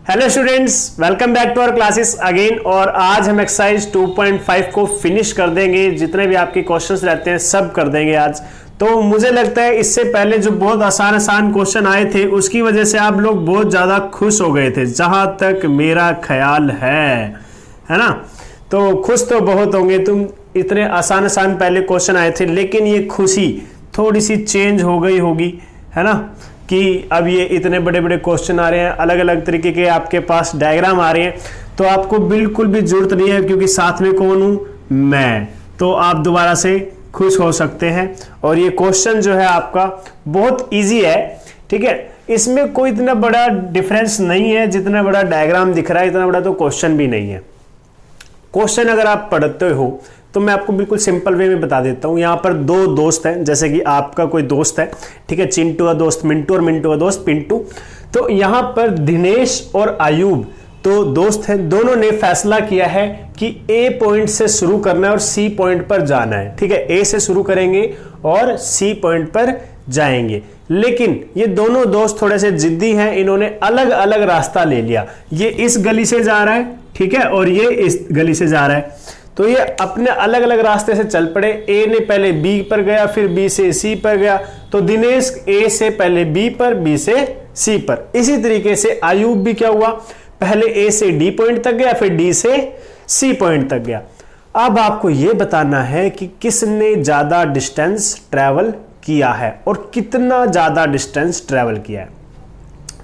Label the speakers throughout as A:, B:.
A: Hello students, welcome back to our classes again. और आज हम एक्सरसाइज 2.5 को फिनिश कर देंगे। जितने भी आपके क्वेश्चंस रहते हैं सब कर देंगे आज। तो मुझे लगता है इससे पहले जो बहुत आसान क्वेश्चन आए थे उसकी वजह से आप लोग बहुत ज़्यादा खुश हो गए थे, जहां तक मेरा ख्याल है ना। तो खुश तो बहुत होंगे, तुम इतने आसान पहले क्वेश्चन आए थे, लेकिन ये खुशी थोड़ी सी चेंज हो गई होगी, है ना, कि अब ये इतने बड़े बड़े क्वेश्चन आ रहे हैं, अलग अलग तरीके के आपके पास डायग्राम आ रहे हैं। तो आपको बिल्कुल भी जरूरत नहीं है, क्योंकि साथ में कौन हूं मैं, तो आप दोबारा से खुश हो सकते हैं। और ये क्वेश्चन जो है आपका बहुत इजी है, ठीक है। इसमें कोई इतना बड़ा डिफरेंस नहीं है, जितना बड़ा डायग्राम दिख रहा है इतना बड़ा तो क्वेश्चन भी नहीं है। क्वेश्चन अगर आप पढ़ते हो तो मैं आपको बिल्कुल सिंपल वे में बता देता हूं। यहां पर दो दोस्त हैं, जैसे कि आपका कोई दोस्त है, ठीक है, चिंटू का दोस्त मिंटू और मिंटू का दोस्त पिंटू। तो यहां पर दिनेश और आयुब तो दोस्त हैं। दोनों ने फैसला किया है कि ए पॉइंट से शुरू करना है और सी पॉइंट पर जाना है, ठीक है। ए से शुरू करेंगे और सी पॉइंट पर जाएंगे। लेकिन ये दोनों दोस्त थोड़े से जिद्दी हैं, इन्होंने अलग अलग रास्ता ले लिया। ये इस गली से जा रहा है, ठीक है, और ये इस गली से जा रहा है। तो ये अपने अलग अलग रास्ते से चल पड़े। ए ने पहले बी पर गया, फिर बी से सी पर गया। तो दिनेश ए से पहले बी पर, बी से सी पर। इसी तरीके से आयुब भी क्या हुआ, पहले ए से डी पॉइंट तक गया, फिर डी से सी पॉइंट तक गया। अब आपको यह बताना है कि किसने ज्यादा डिस्टेंस ट्रेवल किया है और कितना ज्यादा डिस्टेंस ट्रेवल किया है।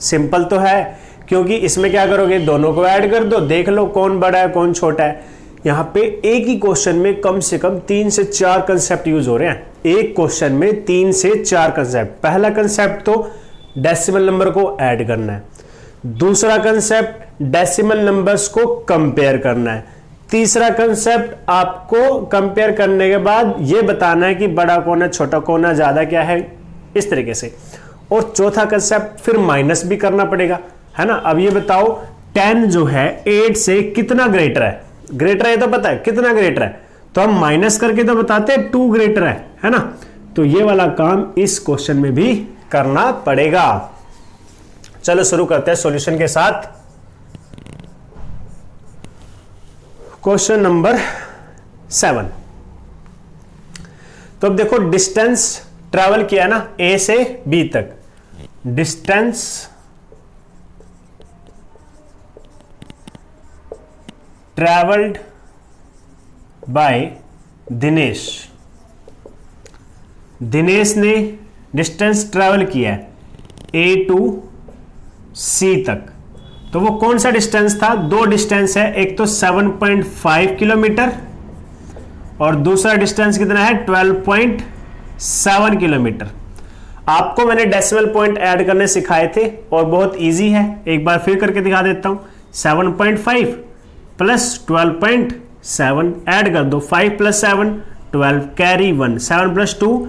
A: सिंपल तो है, क्योंकि इसमें क्या करोगे, दोनों को ऐड कर दो, देख लो कौन बड़ा है कौन छोटा है। यहां पे एक ही क्वेश्चन में कम से कम 3 से 4 कंसेप्ट यूज हो रहे हैं। एक क्वेश्चन में 3 से 4 कंसेप्ट। पहला कंसेप्ट तो डेसिमल नंबर को ऐड करना है, दूसरा कंसेप्ट डेसिमल नंबर्स को कंपेयर करना है, तीसरा कंसेप्ट आपको कंपेयर करने के बाद यह बताना है कि बड़ा कौन है छोटा कौन है, ज्यादा क्या है, इस तरीके से। और चौथा कंसेप्ट फिर माइनस भी करना पड़ेगा, है ना। अब ये बताओ 10 जो है 8 से कितना ग्रेटर है। ग्रेटर है तो पता है कितना ग्रेटर है, तो हम माइनस करके तो बताते हैं 2 ग्रेटर है ना। तो ये वाला काम इस क्वेश्चन में भी करना पड़ेगा। चलो शुरू करते हैं सॉल्यूशन के साथ। Question number 7। तो अब देखो डिस्टेंस ट्रैवल किया ना ए से बी तक। Distance travelled bye Dinesh. Dinesh ने डिस्टेंस ट्रैवल किया है ए टू सी तक। तो वो कौन सा डिस्टेंस था, दो डिस्टेंस है, एक तो 7.5 किलोमीटर और दूसरा डिस्टेंस कितना है 12.7 किलोमीटर। आपको मैंने डेसिमल पॉइंट ऐड करने सिखाए थे और बहुत इजी है, एक बार फिर करके दिखा देता हूं। 7.5 प्लस 12.7 ऐड कर दो, 5 plus 7 12, carry 1, 7 plus 2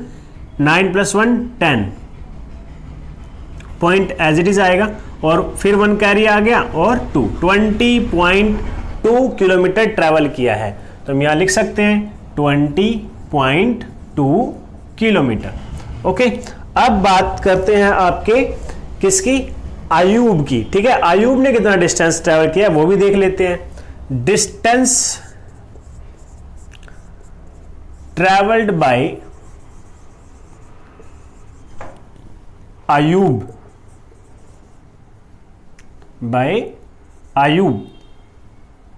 A: 9 plus 1 10। Point as it is आएगा और फिर 1 कैरी आ गया और 2, 20.2 किलोमीटर ट्रेवल किया है। तो हम यहां लिख सकते हैं 20.2 किलोमीटर। ओके, अब बात करते हैं आपके किसकी, आयुब की, ठीक है। आयुब ने कितना डिस्टेंस ट्रेवल किया वो भी देख लेते हैं। Distance travelled by Ayub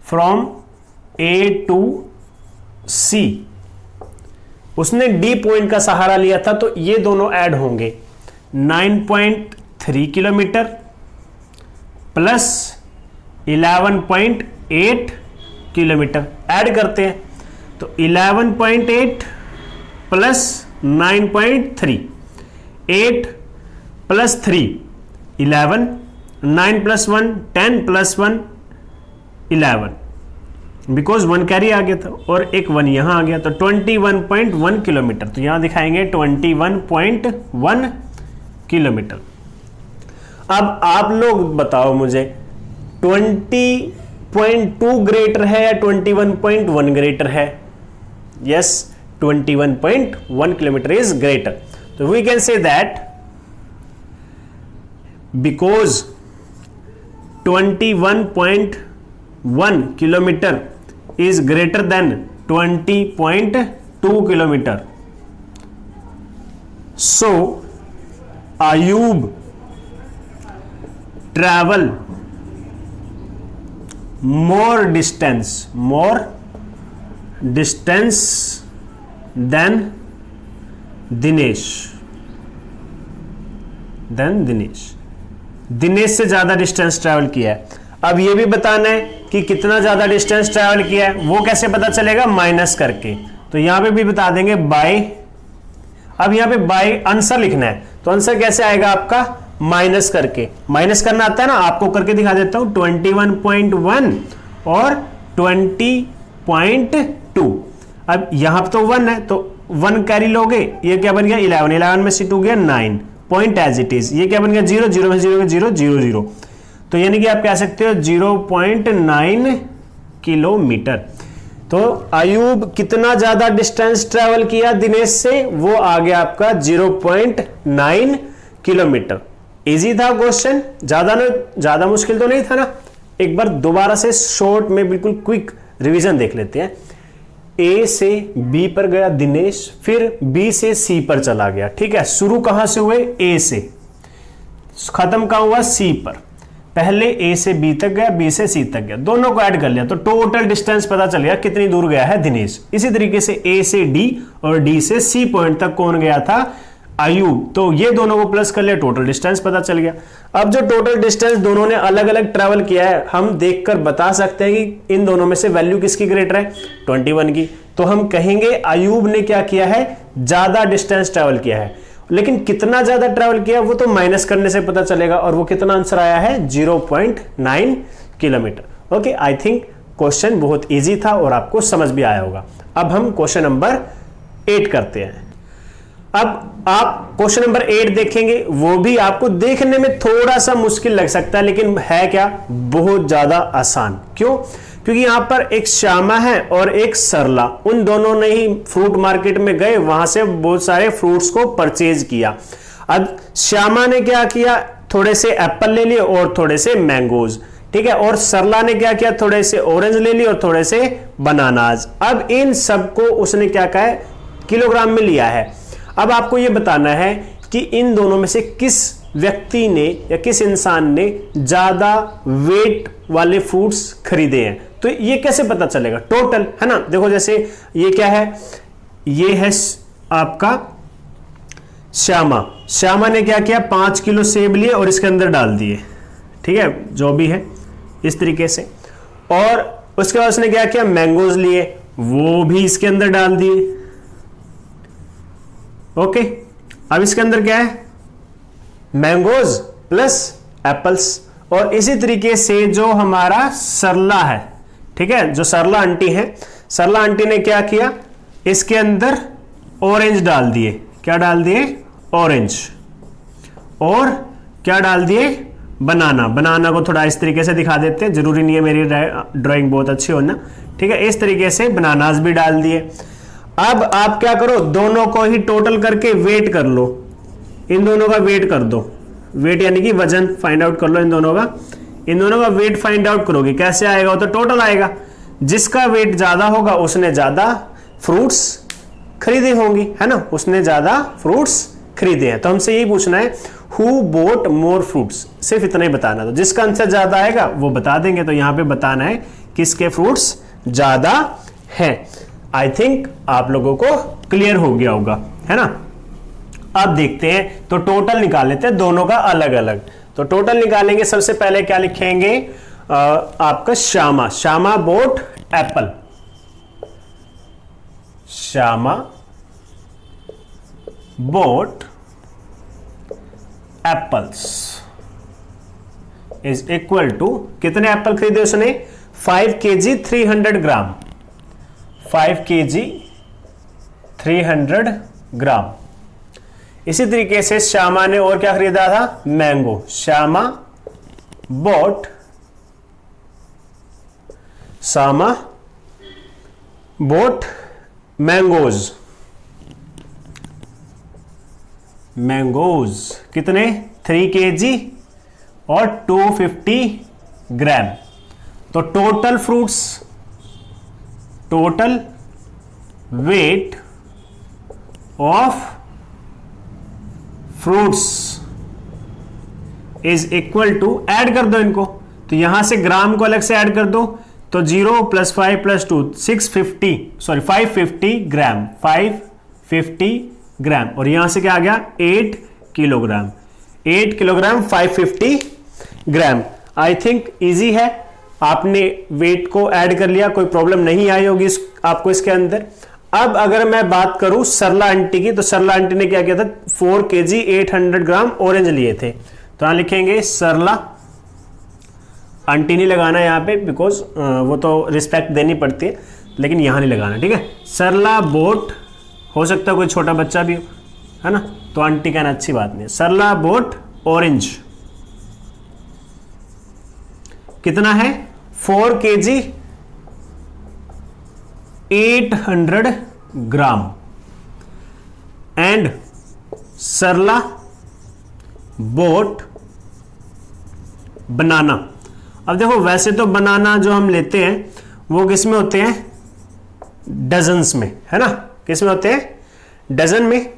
A: from A to C. उसने डी पॉइंट का सहारा लिया था, तो ये दोनों ऐड होंगे। 9.3 किलोमीटर प्लस 11.8 किलोमीटर ऐड करते हैं। तो 11.8 plus 9.3, 8 plus 3 11, 9 plus 1 10 plus 1 11, because 1 carry आ गया था और एक 1 यहां आ गया, तो 21.1 किलोमीटर। तो यहां दिखाएंगे 21.1 किलोमीटर। अब आप लोग बताओ मुझे 20.2 ग्रेटर है या 21.1 ग्रेटर है। Yes, 21.1 kilometer is greater. So we can say that because 21.1 kilometre is greater than 20.2 kilometre, so Ayub travel more distance than Dinesh से ज्यादा डिस्टेंस ट्रैवल किया है। अब ये भी बताना है कि कितना ज्यादा डिस्टेंस ट्रैवल किया है, वो कैसे पता चलेगा, माइनस करके। तो यहां पे भी बता देंगे बाय, अब यहां पे बाय आंसर लिखना है, तो आंसर कैसे आएगा आपका, माइनस करके। माइनस करना आता है ना, आपको करके दिखा देता हूं, 21.1 और 20.2। अब यहां पर तो 1 है, तो 1 कैरी लोगे, ये क्या बन गया 11, 11 में से 2 गया 9, पॉइंट एज इट इज, ये क्या बन गया 0, 0 में 0 0 0 0, तो यानी कि आप कह सकते हो 0.9 किलोमीटर। तो आयूब कितना ज्यादा डिस्टेंस ट्रेवल किया दिनेश से, वो आ गया आपका 0.9 किलोमीटर। इजी था क्वेश्चन, ज्यादा मुश्किल तो नहीं था ना। एक बार दोबारा से शॉर्ट में बिल्कुल क्विक रिवीजन देख लेते हैं। ए से बी पर गया दिनेश, फिर बी से सी पर चला गया, ठीक है। शुरू कहां से हुए, ए से, खत्म कहां हुआ, सी पर। पहले ए से बी तक गया, बी से सी तक गया, दोनों को ऐड कर लिया तो टोटल डिस्टेंस पता चल गया कितनी दूर गया है दिनेश। इसी तरीके से ए से डी और डी से सी पॉइंट तक कौन गया था, आयूब, तो ये दोनों को प्लस कर लिया, टोटल डिस्टेंस पता चल गया। अब जो टोटल डिस्टेंस दोनों ने अलग अलग ट्रैवल किया है, हम देखकर बता सकते हैं कि इन दोनों में से वैल्यू किसकी ग्रेटर है, 21 की। तो हम कहेंगे आयूब ने क्या किया है, ज्यादा डिस्टेंस ट्रैवल किया है। लेकिन कितना ज्यादा ट्रैवल किया वो तो माइनस करने से पता चलेगा, और वो कितना आंसर आया है 0.9 kilometre. Okay, I think question बहुत इजी था और आपको समझ भी आया होगा। अब हम क्वेश्चन नंबर 8 करते हैं। अब आप क्वेश्चन नंबर 8 देखेंगे, वो भी आपको देखने में थोड़ा सा मुश्किल लग सकता है, लेकिन है क्या, बहुत ज्यादा आसान। क्यों, क्योंकि यहां पर एक श्यामा है और एक सरला, उन दोनों ने ही फ्रूट मार्केट में गए, वहां से बहुत सारे फ्रूट्स को परचेज किया। अब श्यामा ने क्या किया, थोड़े से एप्पल ले लिए और थोड़े से मैंगोज, ठीक है। और सरला ने क्या किया, थोड़े से ऑरेंज ले लिए और थोड़े से बनानाज। अब इन सबको उसने क्या कहा है, किलोग्राम में लिया है। अब आपको यह बताना है कि इन दोनों में से किस व्यक्ति ने या किस इंसान ने ज्यादा वेट वाले फ्रूट्स खरीदे हैं। तो ये कैसे पता चलेगा, टोटल है ना। देखो जैसे ये क्या है, ये है आपका श्यामा ने क्या किया, 5 किलो सेब लिए और इसके अंदर डाल दिए, ठीक है, जो भी है इस तरीके से। और उसके बाद उसने क्या किया, मैंगोज लिए, वो भी इसके अंदर डाल दिए। ओके, अब इसके अंदर क्या है, मैंगोज प्लस एप्पल्स। और इसी तरीके से जो हमारा सरला है, ठीक है, जो सरला आंटी है, सरला आंटी ने क्या किया, इसके अंदर ऑरेंज डाल दिए। क्या डाल दिए, ऑरेंज। और क्या डाल दिए, बनाना को थोड़ा इस तरीके से दिखा देते हैं, जरूरी नहीं है मेरी ड्राइंग बहुत अच्छी हो ना, ठीक है। इस तरीके से बनानास भी डाल दिए। अब आप क्या करो, दोनों को ही टोटल करके वेट कर लो, इन दोनों का वेट कर दो, वेट यानी कि वजन फाइंड आउट कर लो इन दोनों का वेट फाइंड आउट करोगे, कैसे आएगा, वो तो टोटल आएगा। जिसका वेट ज्यादा होगा उसने ज्यादा फ्रूट्स खरीदे होंगी, है ना, उसने ज्यादा फ्रूट्स खरीदे हैं। तो हमसे यही पूछना है, हु बोट मोर फ्रूट्स, सिर्फ इतना ही बताना। तो जिसका आंसर ज्यादा आएगा वो बता देंगे। तो यहां पे बताना है किसके फ्रूट्स ज्यादा हैं। आई थिंक आप लोगों को क्लियर हो गया होगा, है ना। अब देखते हैं, तो टोटल निकाल लेते हैं दोनों का अलग अलग। तो टोटल निकालेंगे, सबसे पहले क्या लिखेंगे, आपका Shyama bought apple, Shyama bought apples is equal to, कितने एप्पल खरीदे उसने, 5 kg 300 ग्राम, 5 kg 300 ग्राम। इसी तरीके से श्यामा ने और क्या खरीदा था, मैंगो, श्यामा बोट मैंगोज कितने, 3 kg और 250 ग्राम। तो total fruits, total weight of fruits is equal to, add कर दो इनको, तो यहां से ग्राम को अलग से ऐड कर दो, तो 0 + 5 + 2 550 ग्राम, 550 ग्राम, और यहां से क्या आ गया 8 kilogram, 8 kilogram 550 gram. I think easy है, आपने वेट को ऐड कर लिया, कोई प्रॉब्लम नहीं आई होगी आपको इसके अंदर। अब अगर मैं बात करूं सरला आंटी की, तो सरला आंटी ने क्या किया था, 4 kg 800 ग्राम ऑरेंज लिए थे, तो यहां लिखेंगे सरला आंटी नहीं लगाना यहां पे, बिकॉज वो तो रिस्पेक्ट देनी पड़ती है, लेकिन यहां नहीं लगाना, ठीक है। सरला बोट, हो सकता है कोई छोटा बच्चा भी हो, है ना, तो आंटी कहना अच्छी बात नहीं है। सरला बोट ऑरेंज कितना है, 4 kg 800 ग्राम, एंड सरला बोट बनाना। अब देखो वैसे तो बनाना जो हम लेते हैं वो किस में होते हैं, डजन्स में, है ना, किस में होते हैं, डजन में,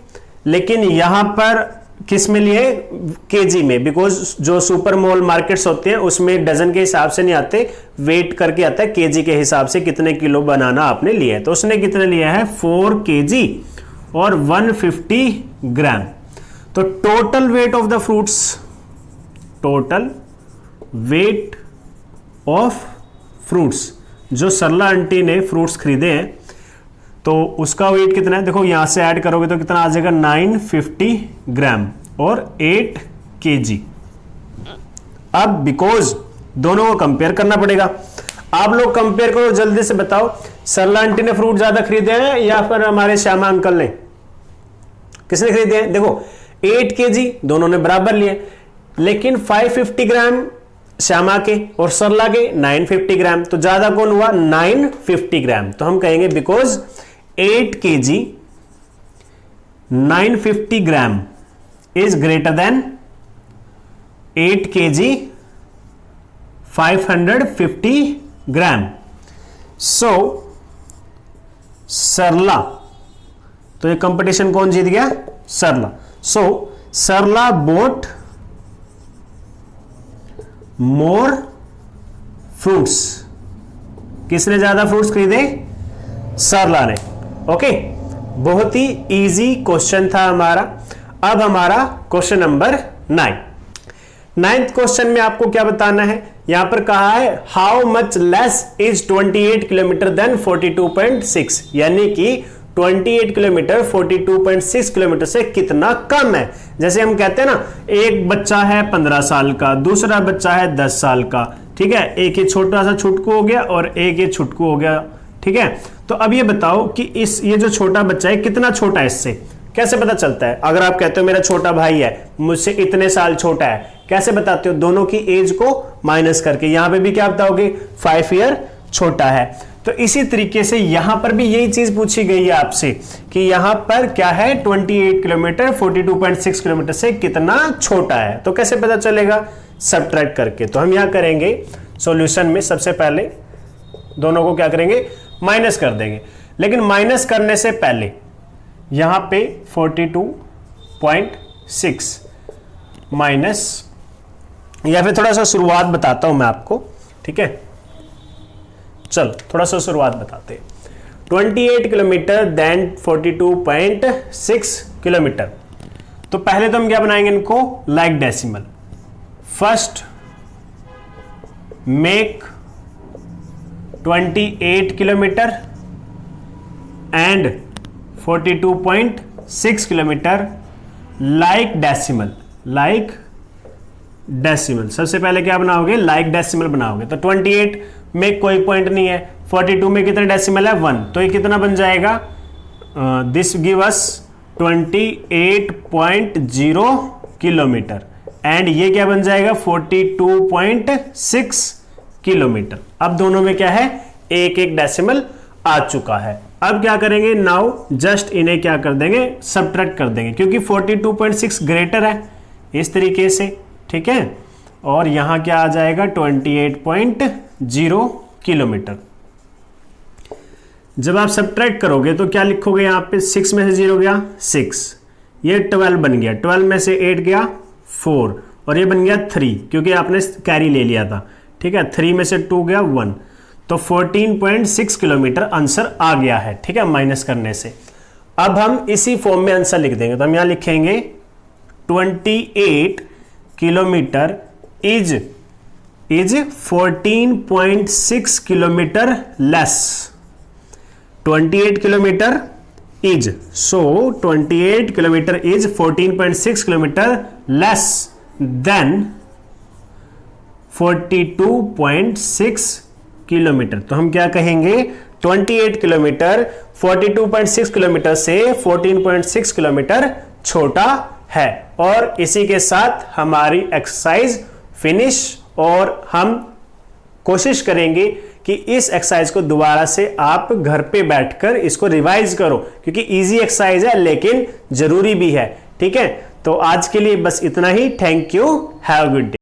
A: लेकिन यहां पर किस में लिए, केजी में, बिकॉज जो सुपर मॉल मार्केट्स होते हैं उसमें डजन के हिसाब से नहीं आते, वेट करके आता है केजी के हिसाब से, कितने किलो बनाना आपने लिया है। तो उसने कितने लिया है, 4 kg और 150 ग्राम। तो total weight of the fruits, total weight of fruits, जो सरला आंटी ने फ्रूट्स खरीदे हैं तो उसका वेट कितना है, देखो यहां से ऐड करोगे तो कितना आ जाएगा, 950 ग्राम और 8 kg। अब बिकॉज दोनों को कंपेयर करना पड़ेगा, आप लोग कंपेयर करो, जल्दी से बताओ, सरला आंटी ने फ्रूट ज्यादा खरीदे हैं या फिर हमारे श्यामा अंकल ने, किसने खरीदे हैं, देखो 8 kg दोनों ने बराबर लिए, लेकिन 550 ग्राम श्यामा के और सरला के 950 ग्राम, तो ज्यादा कौन हुआ, 950 ग्राम। तो हम कहेंगे because 8 kg 950 gram is greater than 8 kg 550 ग्राम। सो सरला, तो ये कंपटीशन कौन जीत गया, सरला। सो सरला बोट मोर फ्रूट्स, किसने ज्यादा फ्रूट्स खरीदे, सरला ने। ओके, बहुत ही इजी क्वेश्चन था हमारा। अब हमारा क्वेश्चन नंबर 9, 9th क्वेश्चन में आपको क्या बताना है, यहां पर कहा है how much less is 28 kilometre than 42.6, यानी कि 28 किलोमीटर 42.6 किलोमीटर से कितना कम है। जैसे हम कहते हैं ना, एक बच्चा है 15 साल का, दूसरा बच्चा है 10 साल का, ठीक है, एक ये छोटा सा छुटकू हो गया और एक ये छुटकू हो गया, ठीक है। तो अब ये बताओ कि ये जो छोटा बच्चा है कितना छोटा है, इससे कैसे पता चलता है। अगर आप कहते हो मेरा छोटा भाई है, मुझसे इतने साल छोटा है, कैसे बताते हो, दोनों की एज को माइनस करके, यहां पे भी क्या बताओगे, 5 ईयर छोटा है। तो इसी तरीके से यहां पर भी यही चीज पूछी गई है आपसे कि यहां पर क्या है, 28 किलोमीटर 42.6 किलोमीटर से कितना छोटा है। तो कैसे पता चलेगा, सब्ट्रैक्ट करके। तो हम यहां करेंगे सॉल्यूशन में, सबसे पहले दोनों को क्या करेंगे, माइनस कर देंगे। लेकिन माइनस करने से पहले यहां पे 42.6 माइनस, या फिर थोड़ा सा शुरुआत बताता हूं मैं आपको, ठीक है, चल थोड़ा सा शुरुआत बताते हैं। 28 किलोमीटर देन 42.6 किलोमीटर। तो पहले तो हम क्या बनाएंगे इनको, like decimal. First make 28 kilometre and 42.6 kilometre like decimal, like decimal. सबसे पहले क्या बनाओगे, लाइक डेसिमल बनाओगे। तो 28 में कोई पॉइंट नहीं है, 42 में कितने डेसिमल है, 1, तो ये कितना बन जाएगा, this give us 28.0 kilometre, and ये क्या बन जाएगा, 42.6 किलोमीटर। अब दोनों में क्या है, एक एक डेसिमल आ चुका है। अब क्या करेंगे, नाउ जस्ट इन्हें क्या कर देंगे, सब्ट्रैक्ट कर देंगे, क्योंकि 42.6 ग्रेटर है, इस तरीके से, ठीक है। और यहां क्या आ जाएगा 28.0 किलोमीटर। जब आप सब्ट्रैक्ट करोगे तो क्या लिखोगे यहां पे, 6 में से 0 गया 6, ये 12 बन गया, 12 में से 8 गया 4 और ये बन गया 3 क्योंकि आपने कैरी ले लिया था, ठीक है। 3 में से 2 गया 1, तो 14.6 किलोमीटर आंसर आ गया है, ठीक है, माइनस करने से। अब हम इसी फॉर्म में आंसर लिख देंगे, तो हम यहां लिखेंगे 28 kilometre is 14.6 kilometre less. 28 kilometre is, so 28 kilometre is 14.6 kilometre less than 42.6 kilometre. तो हम क्या कहेंगे, 28 किलोमीटर 42.6 किलोमीटर से 14.6 किलोमीटर छोटा है। और इसी के साथ हमारी एक्सरसाइज फिनिश, और हम कोशिश करेंगे कि इस एक्सरसाइज को दोबारा से आप घर पे बैठकर इसको रिवाइज करो, क्योंकि इजी एक्सरसाइज है लेकिन जरूरी भी है, ठीक है। तो आज के लिए बस इतना ही। Thank you, have a good day.